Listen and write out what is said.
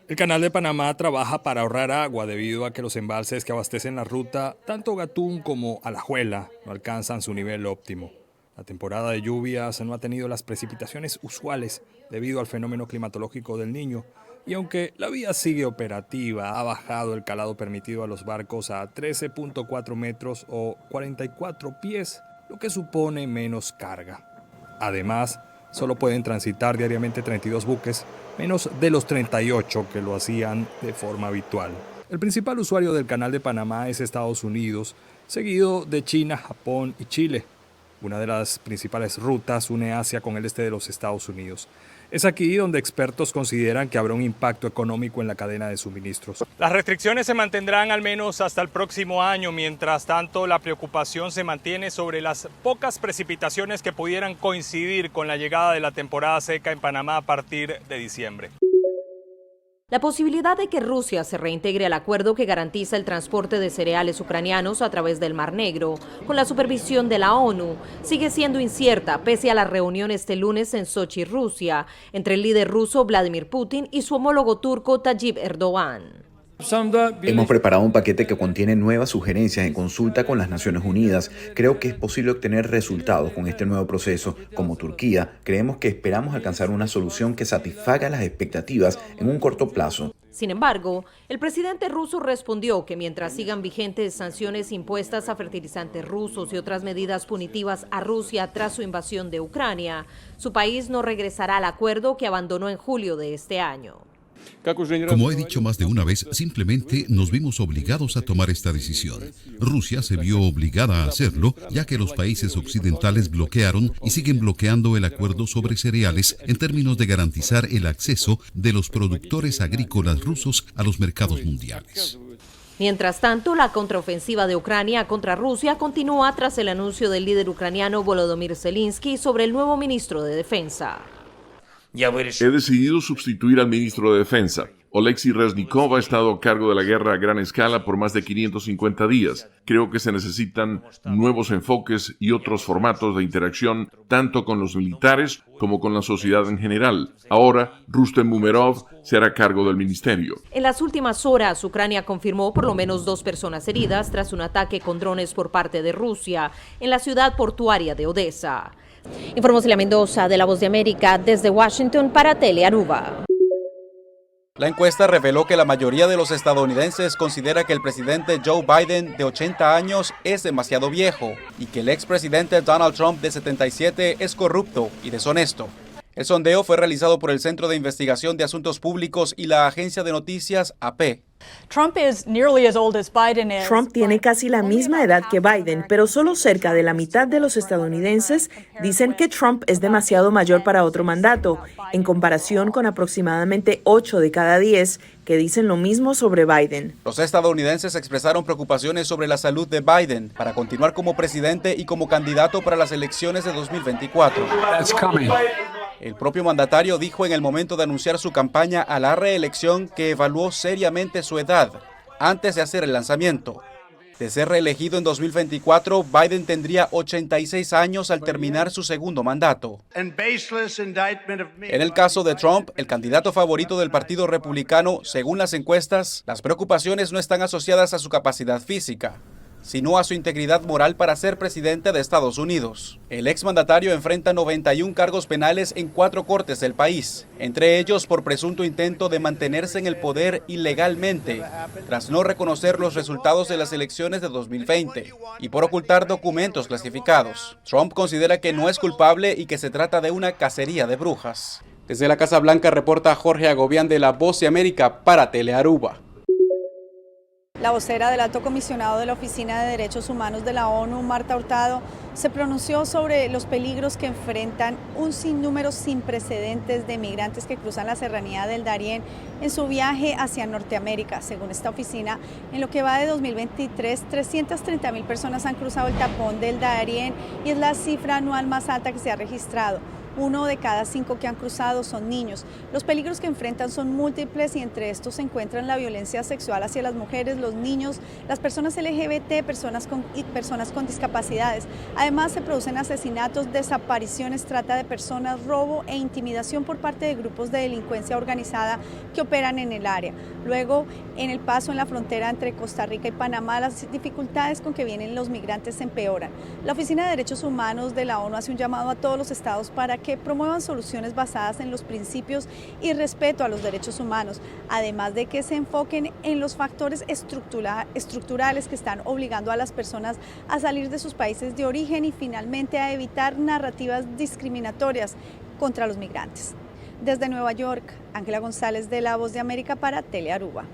El Canal de Panamá trabaja para ahorrar agua debido a que los embalses que abastecen la ruta, tanto Gatún como Alajuela, no alcanzan su nivel óptimo. La temporada de lluvias no ha tenido las precipitaciones usuales debido al fenómeno climatológico del Niño, y aunque la vía sigue operativa, ha bajado el calado permitido a los barcos a 13.4 metros o 44 pies, lo que supone menos carga. Además, solo pueden transitar diariamente 32 buques, menos de los 38 que lo hacían de forma habitual. El principal usuario del Canal de Panamá es Estados Unidos, seguido de China, Japón y Chile. Una de las principales rutas une Asia con el este de los Estados Unidos. Es aquí donde expertos consideran que habrá un impacto económico en la cadena de suministros. Las restricciones se mantendrán al menos hasta el próximo año. Mientras tanto, la preocupación se mantiene sobre las pocas precipitaciones que pudieran coincidir con la llegada de la temporada seca en Panamá a partir de diciembre. La posibilidad de que Rusia se reintegre al acuerdo que garantiza el transporte de cereales ucranianos a través del Mar Negro, con la supervisión de la ONU, sigue siendo incierta pese a la reunión este lunes en Sochi, Rusia, entre el líder ruso Vladimir Putin y su homólogo turco Tayyip Erdogan. Hemos preparado un paquete que contiene nuevas sugerencias en consulta con las Naciones Unidas. Creo que es posible obtener resultados con este nuevo proceso. Como Turquía, creemos que esperamos alcanzar una solución que satisfaga las expectativas en un corto plazo. Sin embargo, el presidente ruso respondió que mientras sigan vigentes sanciones impuestas a fertilizantes rusos y otras medidas punitivas a Rusia tras su invasión de Ucrania, su país no regresará al acuerdo que abandonó en julio de este año. Como he dicho más de una vez, simplemente nos vimos obligados a tomar esta decisión. Rusia se vio obligada a hacerlo, ya que los países occidentales bloquearon y siguen bloqueando el acuerdo sobre cereales en términos de garantizar el acceso de los productores agrícolas rusos a los mercados mundiales. Mientras tanto, la contraofensiva de Ucrania contra Rusia continúa tras el anuncio del líder ucraniano Volodymyr Zelensky sobre el nuevo ministro de Defensa. He decidido sustituir al ministro de Defensa. Oleksiy Reznikov ha estado a cargo de la guerra a gran escala por más de 550 días. Creo que se necesitan nuevos enfoques y otros formatos de interacción, tanto con los militares como con la sociedad en general. Ahora, Rustem Umerov se hará cargo del ministerio. En las últimas horas, Ucrania confirmó por lo menos 2 personas heridas tras un ataque con drones por parte de Rusia en la ciudad portuaria de Odessa. Informó Celia Mendoza de La Voz de América desde Washington para Telearuba. La encuesta reveló que la mayoría de los estadounidenses considera que el presidente Joe Biden, de 80 años, es demasiado viejo y que el expresidente Donald Trump, de 77, es corrupto y deshonesto. El sondeo fue realizado por el Centro de Investigación de Asuntos Públicos y la agencia de noticias AP. Trump tiene casi la misma edad que Biden, pero solo cerca de la mitad de los estadounidenses dicen que Trump es demasiado mayor para otro mandato, en comparación con aproximadamente 8 de cada 10 que dicen lo mismo sobre Biden. Los estadounidenses expresaron preocupaciones sobre la salud de Biden para continuar como presidente y como candidato para las elecciones de 2024. El propio mandatario dijo en el momento de anunciar su campaña a la reelección que evaluó seriamente su edad antes de hacer el lanzamiento. De ser reelegido en 2024, Biden tendría 86 años al terminar su segundo mandato. En el caso de Trump, el candidato favorito del Partido Republicano, según las encuestas, las preocupaciones no están asociadas a su capacidad física, sino a su integridad moral para ser presidente de Estados Unidos. El exmandatario enfrenta 91 cargos penales en 4 cortes del país, entre ellos por presunto intento de mantenerse en el poder ilegalmente, tras no reconocer los resultados de las elecciones de 2020 y por ocultar documentos clasificados. Trump considera que no es culpable y que se trata de una cacería de brujas. Desde la Casa Blanca reporta Jorge Agobián de La Voz de América para Telearuba. La vocera del Alto Comisionado de la Oficina de Derechos Humanos de la ONU, Marta Hurtado, se pronunció sobre los peligros que enfrentan un sinnúmero sin precedentes de migrantes que cruzan la serranía del Darién en su viaje hacia Norteamérica. Según esta oficina, en lo que va de 2023, 330.000 personas han cruzado el tapón del Darién y es la cifra anual más alta que se ha registrado. 1 de cada 5 que han cruzado son niños. Los peligros que enfrentan son múltiples y entre estos se encuentran la violencia sexual hacia las mujeres, los niños, las personas LGBT, personas con discapacidades. Además, se producen asesinatos, desapariciones, trata de personas, robo e intimidación por parte de grupos de delincuencia organizada que operan en el área. Luego, en el paso en la frontera entre Costa Rica y Panamá, las dificultades con que vienen los migrantes se empeoran. La Oficina de Derechos Humanos de la ONU hace un llamado a todos los estados para que promuevan soluciones basadas en los principios y respeto a los derechos humanos, además de que se enfoquen en los factores estructurales que están obligando a las personas a salir de sus países de origen y finalmente a evitar narrativas discriminatorias contra los migrantes. Desde Nueva York, Ángela González de La Voz de América para Telearuba.